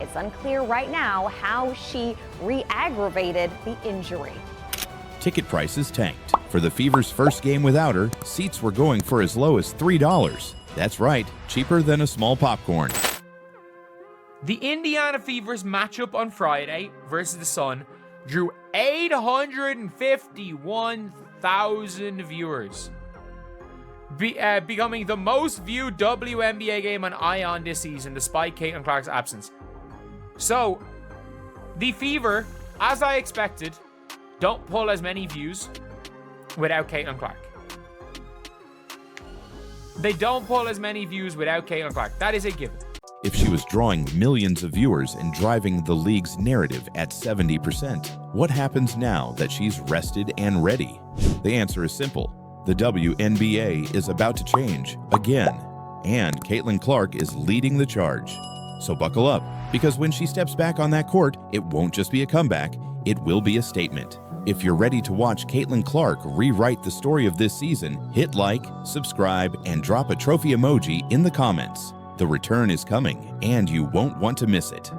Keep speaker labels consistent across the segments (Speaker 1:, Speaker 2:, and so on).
Speaker 1: It's unclear right now how she re-aggravated the injury.
Speaker 2: Ticket prices tanked. For the Fever's first game without her, seats were going for as low as $3. That's right, cheaper than a small popcorn.
Speaker 3: The Indiana Fever's matchup on Friday versus the Sun drew 851,000 viewers, becoming the most viewed WNBA game on ION this season, despite Caitlin Clark's absence. So, the Fever, as I expected, don't pull as many views without Caitlin Clark. They don't pull as many views without Caitlin Clark. That is a given.
Speaker 2: If she was drawing millions of viewers and driving the league's narrative at 70%, what happens now that she's rested and ready? The answer is simple. The WNBA is about to change again, and Caitlin Clark is leading the charge. So buckle up, because when she steps back on that court, it won't just be a comeback, it will be a statement. If you're ready to watch Caitlin Clark rewrite the story of this season, hit like, subscribe, and drop a trophy emoji in the comments. The return is coming, and you won't want to miss it.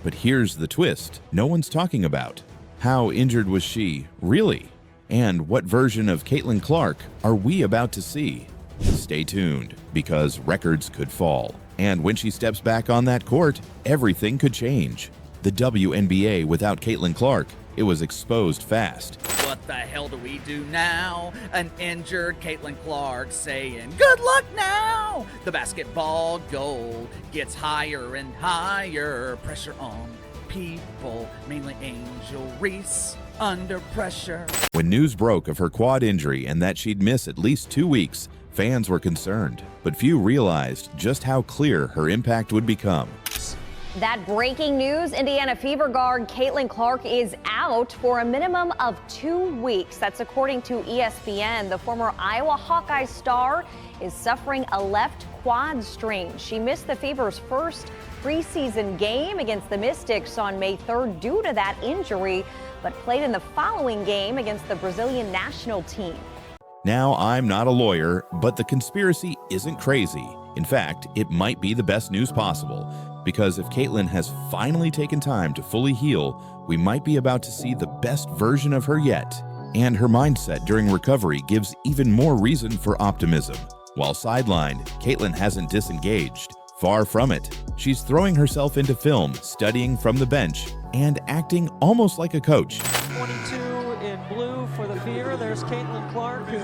Speaker 2: But here's the twist no one's talking about. How injured was she, really? And what version of Caitlin Clark are we about to see? Stay tuned, because records could fall. And when she steps back on that court, everything could change. The WNBA without Caitlin Clark, it was exposed fast.
Speaker 4: What the hell do we do now? An injured Caitlin Clark saying, good luck now! The basketball goal gets higher and higher. Pressure on people, mainly Angel Reese, under pressure.
Speaker 2: When news broke of her quad injury and that she'd miss at least 2 weeks, fans were concerned. But few realized just how clear her impact would become.
Speaker 1: That breaking news, Indiana Fever guard Caitlin Clark is out for a minimum of 2 weeks. That's according to ESPN. The former Iowa Hawkeye star is suffering a left quad strain. She missed the Fever's first preseason game against the Mystics on May 3rd due to that injury, but played in the following game against the Brazilian national team.
Speaker 2: Now, I'm not a lawyer, but the conspiracy isn't crazy. In fact, it might be the best news possible, because if Caitlin has finally taken time to fully heal, we might be about to see the best version of her yet. And her mindset during recovery gives even more reason for optimism. While sidelined, Caitlin hasn't disengaged. Far from it. She's throwing herself into film, studying from the bench, and acting almost like a coach.
Speaker 5: 22 in blue for the Fever. There's Caitlin Clark, who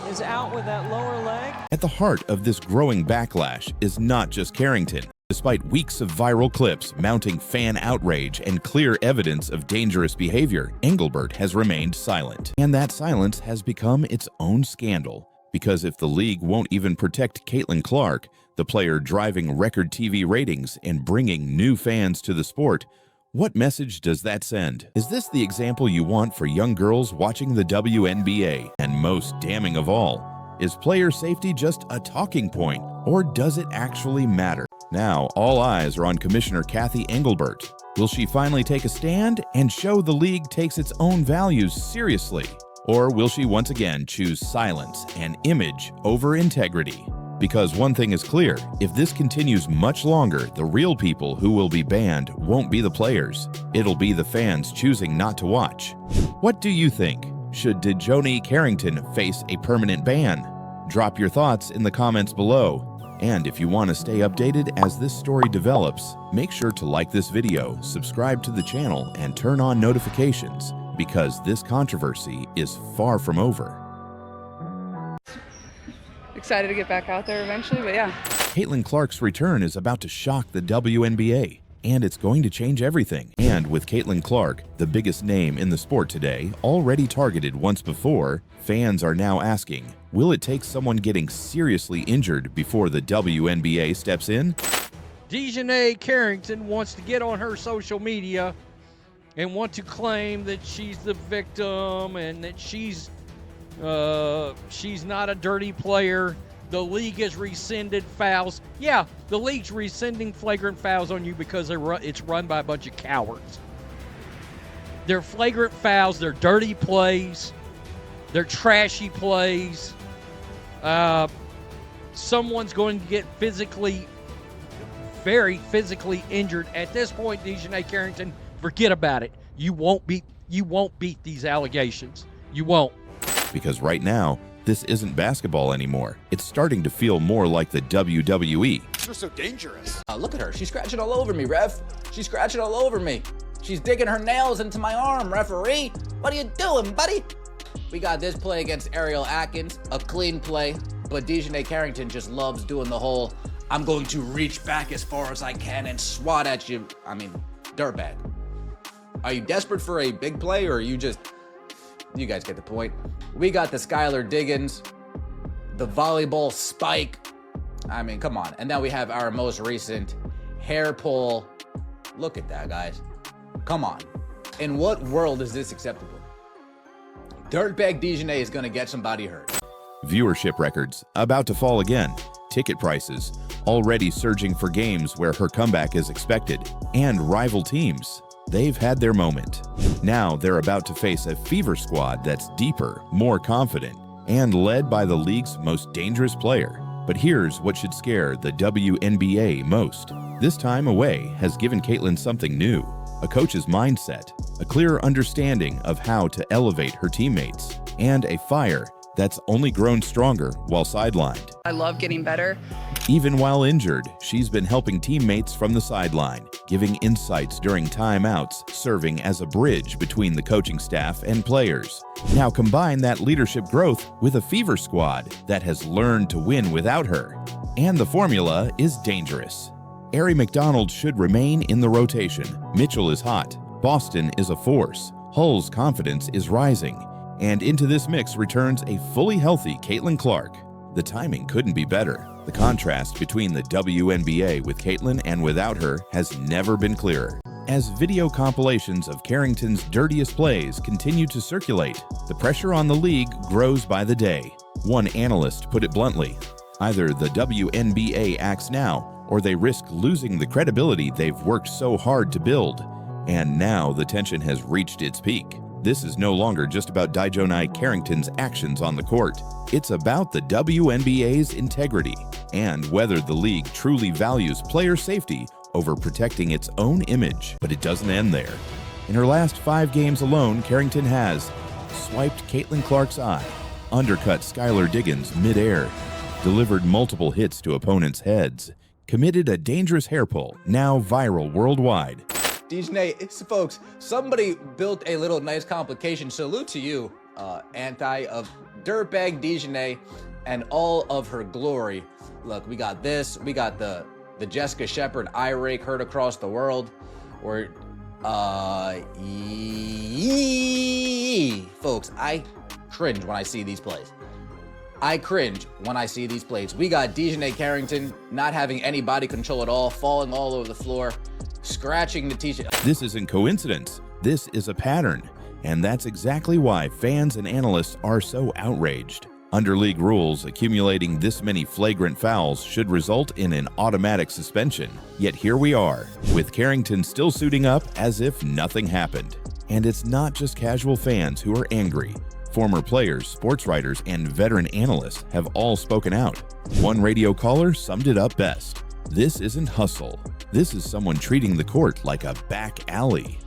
Speaker 5: is out with that lower leg.
Speaker 2: At the heart of this growing backlash is not just Carrington. Despite weeks of viral clips mounting fan outrage and clear evidence of dangerous behavior, Engelbert has remained silent. And that silence has become its own scandal. Because if the league won't even protect Caitlin Clark, the player driving record TV ratings and bringing new fans to the sport, what message does that send? Is this the example you want for young girls watching the WNBA? And most damning of all, is player safety just a talking point, or does it actually matter? Now, all eyes are on Commissioner Kathy Engelbert. Will she finally take a stand and show the league takes its own values seriously? Or will she once again choose silence and image over integrity? Because one thing is clear, if this continues much longer, the real people who will be banned won't be the players. It'll be the fans choosing not to watch. What do you think? Should DiJonai Carrington face a permanent ban? Drop your thoughts in the comments below. And if you want to stay updated as this story develops, make sure to like this video, subscribe to the channel, and turn on notifications, because this controversy is far from over.
Speaker 6: Excited to get back out there eventually, but yeah.
Speaker 2: Caitlin Clark's return is about to shock the WNBA, and it's going to change everything. And with Caitlin Clark, the biggest name in the sport today, already targeted once before, fans are now asking, will it take someone getting seriously injured before the WNBA steps in?
Speaker 7: DiJonai Carrington wants to get on her social media and want to claim that she's the victim and that she's not a dirty player. The league has rescinded fouls. Yeah, the league's rescinding flagrant fouls on you because it's run by a bunch of cowards. They're flagrant fouls. They're dirty plays. They're trashy plays. someone's going to get very physically injured. At this point, DiJonai Carrington, forget about it. You won't beat these allegations. You won't.
Speaker 2: Because right now, this isn't basketball anymore. It's starting to feel more like the WWE.
Speaker 8: You're so dangerous.
Speaker 4: Look at her. She's scratching all over me, ref. She's scratching all over me. She's digging her nails into my arm, referee. What are you doing, buddy? We got this play against Ariel Atkins, a clean play, but DiJonai Carrington just loves doing the whole, I'm going to reach back as far as I can and swat at you. I mean, dirtbag. Are you desperate for a big play, or are you just... You guys get the point. We got the Skylar Diggins, the volleyball spike. I mean, come on. And now we have our most recent hair pull. Look at that, guys. Come on. In what world is this acceptable? Dirtbag DiJonai is going to get somebody hurt.
Speaker 2: Viewership records about to fall again. Ticket prices already surging for games where her comeback is expected. And rival teams. They've had their moment. Now they're about to face a Fever squad that's deeper, more confident, and led by the league's most dangerous player. But here's what should scare the WNBA most. This time away has given Caitlin something new, a coach's mindset, a clear understanding of how to elevate her teammates, and a fire that's only grown stronger while sidelined.
Speaker 6: I love getting better.
Speaker 2: Even while injured, she's been helping teammates from the sideline, giving insights during timeouts, serving as a bridge between the coaching staff and players. Now combine that leadership growth with a Fever squad that has learned to win without her. And the formula is dangerous. Arie McDonald should remain in the rotation. Mitchell is hot. Boston is a force. Hull's confidence is rising. And into this mix returns a fully healthy Caitlin Clark. The timing couldn't be better. The contrast between the WNBA with Caitlin and without her has never been clearer. As video compilations of Carrington's dirtiest plays continue to circulate, the pressure on the league grows by the day. One analyst put it bluntly, either the WNBA acts now, or they risk losing the credibility they've worked so hard to build. And now the tension has reached its peak. This is no longer just about DiJonai Carrington's actions on the court. It's about the WNBA's integrity and whether the league truly values player safety over protecting its own image. But it doesn't end there. In her last 5 games alone, Carrington has swiped Caitlin Clark's eye, undercut Skylar Diggins midair, delivered multiple hits to opponents' heads, committed a dangerous hair pull, now viral worldwide.
Speaker 4: DiJonai, folks, somebody built a little nice complication. Salute to you, anti of dirtbag DiJonai and all of her glory. Look, we got this. We got the Jessica Shepard eye rake heard across the world. Or, folks, I cringe when I see these plays. I cringe when I see these plays. We got DiJonai Carrington not having any body control at all, falling all over the floor, scratching the t-shirt.
Speaker 2: This isn't coincidence. This is a pattern. And that's exactly why fans and analysts are so outraged. Under league rules, accumulating this many flagrant fouls should result in an automatic suspension. Yet here we are, with Carrington still suiting up as if nothing happened. And it's not just casual fans who are angry. Former players, sports writers, and veteran analysts have all spoken out. One radio caller summed it up best. This isn't hustle. This is someone treating the court like a back alley.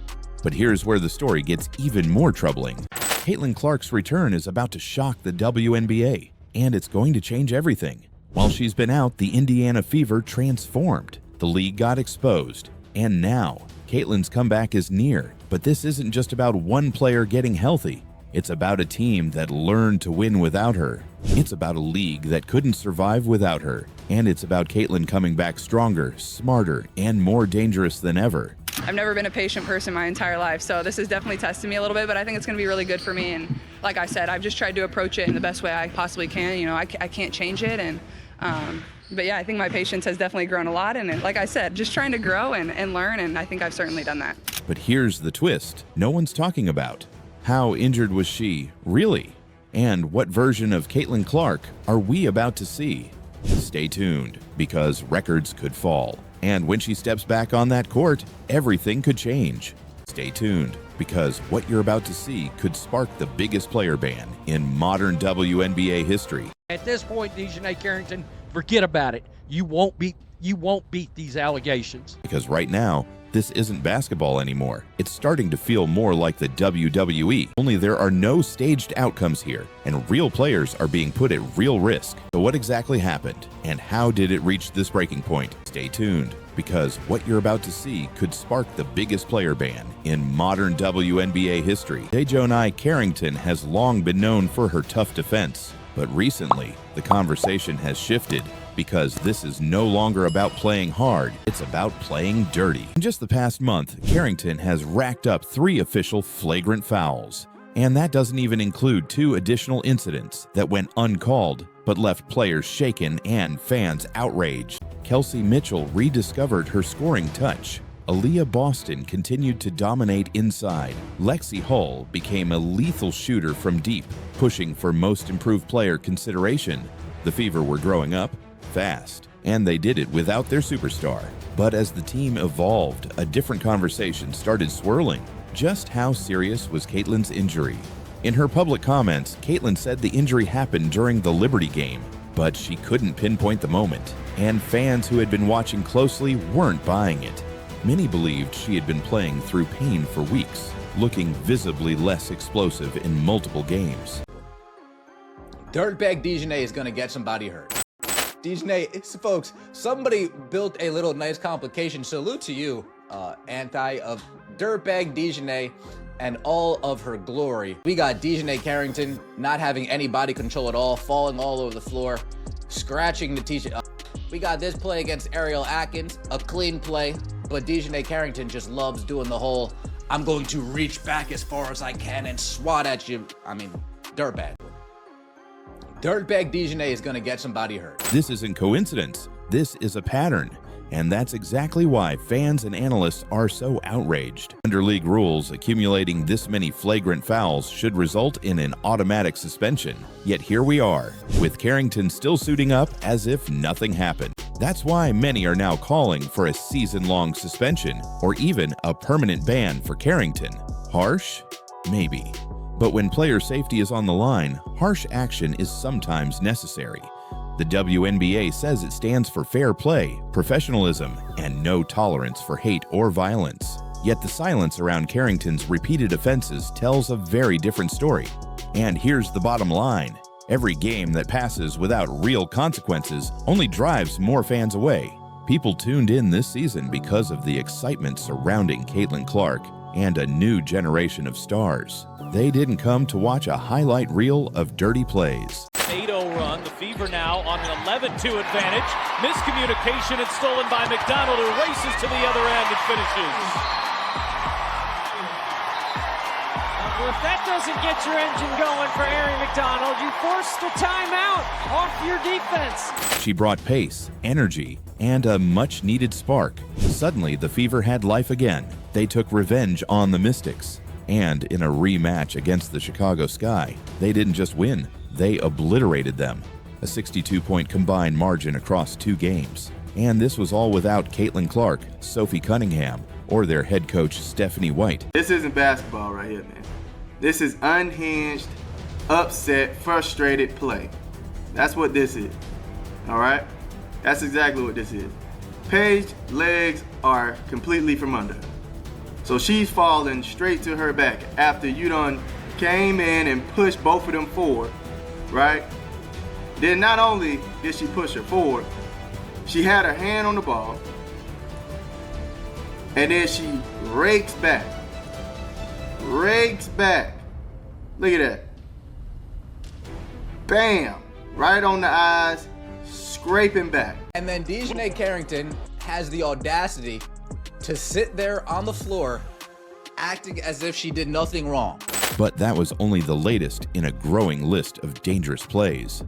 Speaker 2: But here's where the story gets even more troubling. Caitlin Clark's return is about to shock the WNBA, and it's going to change everything. While she's been out, the Indiana Fever transformed. The league got exposed. And now, Caitlin's comeback is near. But this isn't just about one player getting healthy. It's about a team that learned to win without her. It's about a league that couldn't survive without her. And it's about Caitlin coming back stronger, smarter, and more dangerous than ever.
Speaker 6: I've never been a patient person my entire life, so this is definitely testing me a little bit, but I think it's going to be really good for me. And like I said, I've just tried to approach it in the best way I possibly can. You know, I can't change it. But yeah, I think my patience has definitely grown a lot. And like I said, just trying to grow and learn, and I think I've certainly done that.
Speaker 2: But here's the twist no one's talking about. How injured was she, really? And what version of Caitlin Clark are we about to see? Stay tuned, because records could fall. And when she steps back on that court, everything could change. Stay tuned. because what you're about to see could spark the biggest player ban in modern WNBA history.
Speaker 7: At this point, DiJonai Carrington, forget about it. You won't beat these allegations.
Speaker 2: Because right now, this isn't basketball anymore. It's starting to feel more like the WWE, only there are no staged outcomes here, and real players are being put at real risk. So what exactly happened, and how did it reach this breaking point? Stay tuned, because what you're about to see could spark the biggest player ban in modern WNBA history. DiJonai Carrington has long been known for her tough defense, but recently, the conversation has shifted because this is no longer about playing hard, it's about playing dirty. In just the past month, Carrington has racked up 3 official flagrant fouls, and that doesn't even include 2 additional incidents that went uncalled but left players shaken and fans outraged. Kelsey Mitchell rediscovered her scoring touch. Aaliyah Boston continued to dominate inside. Lexi Hull became a lethal shooter from deep, pushing for most improved player consideration. The Fever were growing up fast, and they did it without their superstar. But as the team evolved, a different conversation started swirling. Just how serious was Caitlin's injury? In her public comments, Caitlin said the injury happened during the Liberty game, but she couldn't pinpoint the moment, and fans who had been watching closely weren't buying it. Many believed she had been playing through pain for weeks, looking visibly less explosive in multiple games.
Speaker 8: Dirtbag DiJonai is gonna get somebody hurt. DiJonai, folks, somebody built a little nice complication. Salute to you, anti of Dirtbag DiJonai and all of her glory. We got DiJonai Carrington not having any body control at all, falling all over the floor, scratching the t-shirt. We got this play against Ariel Atkins, a clean play, but DiJonai Carrington just loves doing the whole, I'm going to reach back as far as I can and swat at you. I mean, dirtbag. Dirtbag DiJonai is gonna get somebody hurt.
Speaker 2: This isn't coincidence. This is a pattern. And that's exactly why fans and analysts are so outraged. Under league rules, accumulating this many flagrant fouls should result in an automatic suspension. Yet here we are, with Carrington still suiting up as if nothing happened. That's why many are now calling for a season-long suspension, or even a permanent ban for Carrington. Harsh? Maybe. But when player safety is on the line, harsh action is sometimes necessary. The WNBA says it stands for fair play, professionalism, and no tolerance for hate or violence. Yet the silence around Carrington's repeated offenses tells a very different story. And here's the bottom line. Every game that passes without real consequences only drives more fans away. People tuned in this season because of the excitement surrounding Caitlin Clark and a new generation of stars. They didn't come to watch a highlight reel of dirty plays.
Speaker 9: 8-0 run. The Fever now on an 11-2 advantage. Miscommunication and stolen by McDonald, who races to the other end and finishes.
Speaker 5: Well, if that doesn't get your engine going for Ari McDonald, you force the timeout off your defense.
Speaker 2: She brought pace, energy, and a much-needed spark. Suddenly, the Fever had life again. They took revenge on the Mystics. And in a rematch against the Chicago Sky, they didn't just win, they obliterated them. A 62-point combined margin across 2 games. And this was all without Caitlin Clark, Sophie Cunningham, or their head coach Stephanie White.
Speaker 10: This isn't basketball right here, man. This is unhinged, upset, frustrated play. That's what this is, all right? That's exactly what this is. Paige's legs are completely from under her. So she's falling straight to her back after you done came in and pushed both of them forward, right? Then not only did she push her forward, she had her hand on the ball, and then she rakes back. Look at that. Bam, right on the eyes, scraping back.
Speaker 8: And then DiJonai Carrington has the audacity to sit there on the floor acting as if she did nothing wrong.
Speaker 2: But that was only the latest in a growing list of dangerous plays.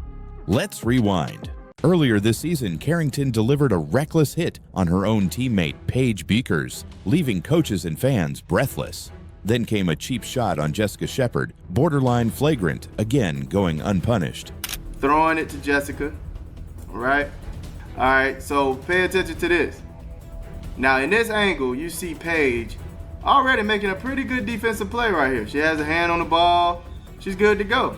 Speaker 2: Let's rewind. Earlier this season, Carrington delivered a reckless hit on her own teammate, Paige Beekers, leaving coaches and fans breathless. Then came a cheap shot on Jessica Shepard, borderline flagrant, again going unpunished.
Speaker 10: Throwing it to Jessica, all right? All right, so pay attention to this. Now in this angle, you see Paige already making a pretty good defensive play right here. She has a hand on the ball. She's good to go.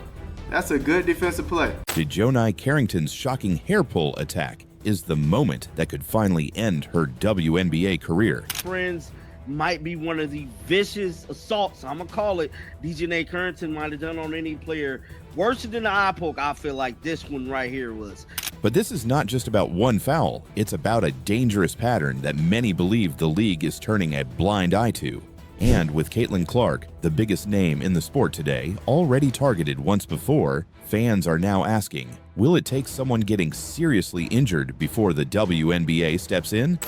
Speaker 10: That's a good defensive play.
Speaker 2: DiJonai Carrington's shocking hair pull attack is the moment that could finally end her WNBA career.
Speaker 11: Friends might be one of the vicious assaults, I'm gonna call it, DiJonai Carrington might have done on any player. Worse than the eye poke, I feel like this one right here was.
Speaker 2: But this is not just about one foul, it's about a dangerous pattern that many believe the league is turning a blind eye to. And with Caitlin Clark, the biggest name in the sport today, already targeted once before, fans are now asking, will it take someone getting seriously injured before the WNBA steps in?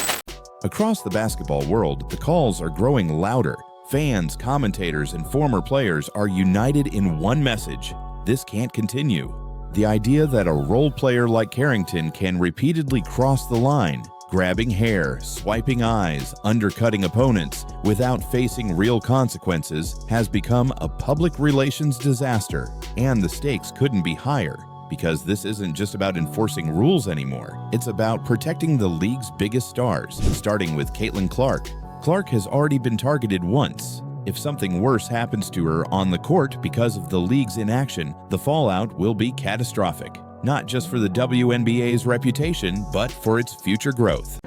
Speaker 2: Across the basketball world, the calls are growing louder. Fans, commentators, and former players are united in one message: this can't continue. The idea that a role player like Carrington can repeatedly cross the line, grabbing hair, swiping eyes, undercutting opponents without facing real consequences has become a public relations disaster, and the stakes couldn't be higher. Because this isn't just about enforcing rules anymore. It's about protecting the league's biggest stars, starting with Caitlin Clark. Clark has already been targeted once. If something worse happens to her on the court because of the league's inaction, the fallout will be catastrophic. Not just for the WNBA's reputation, but for its future growth.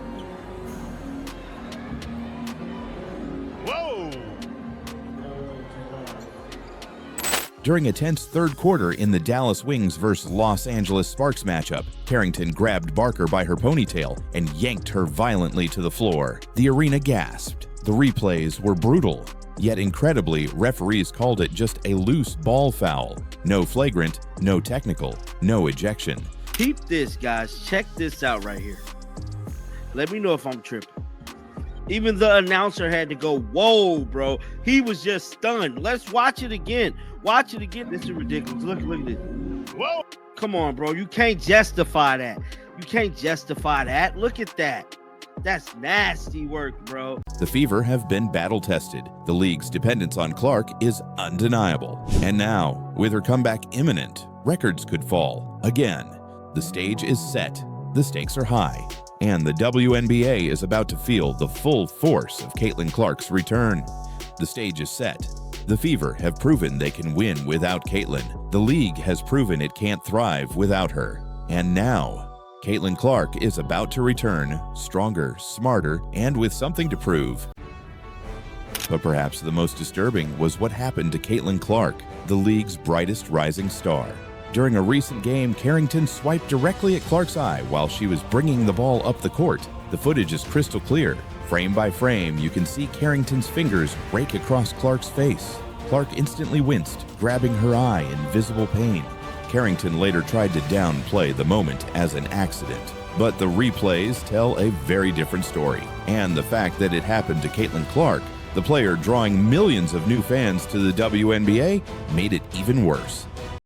Speaker 2: During a tense third quarter in the Dallas Wings vs. Los Angeles Sparks matchup, Carrington grabbed Barker by her ponytail and yanked her violently to the floor. The arena gasped. The replays were brutal. Yet incredibly, referees called it just a loose ball foul. No flagrant, no technical, no ejection.
Speaker 11: Keep this, guys. Check this out right here. Let me know if I'm tripping. Even the announcer had to go, whoa, bro. He was just stunned. Let's watch it again. Watch it again. This is ridiculous. Look at this. Whoa. Come on, bro. You can't justify that. You can't justify that. Look at that. That's nasty work, bro.
Speaker 2: The Fever have been battle-tested. The league's dependence on Clark is undeniable. And now, with her comeback imminent, records could fall again. The stage is set. The stakes are high. And the WNBA is about to feel the full force of Caitlin Clark's return. The stage is set. The Fever have proven they can win without Caitlin. The league has proven it can't thrive without her. And now, Caitlin Clark is about to return, stronger, smarter, and with something to prove. But perhaps the most disturbing was what happened to Caitlin Clark, the league's brightest rising star. During a recent game, Carrington swiped directly at Clark's eye while she was bringing the ball up the court. The footage is crystal clear. Frame by frame, you can see Carrington's fingers rake across Clark's face. Clark instantly winced, grabbing her eye in visible pain. Carrington later tried to downplay the moment as an accident. But the replays tell a very different story. And the fact that it happened to Caitlin Clark, the player drawing millions of new fans to the WNBA, made it even worse.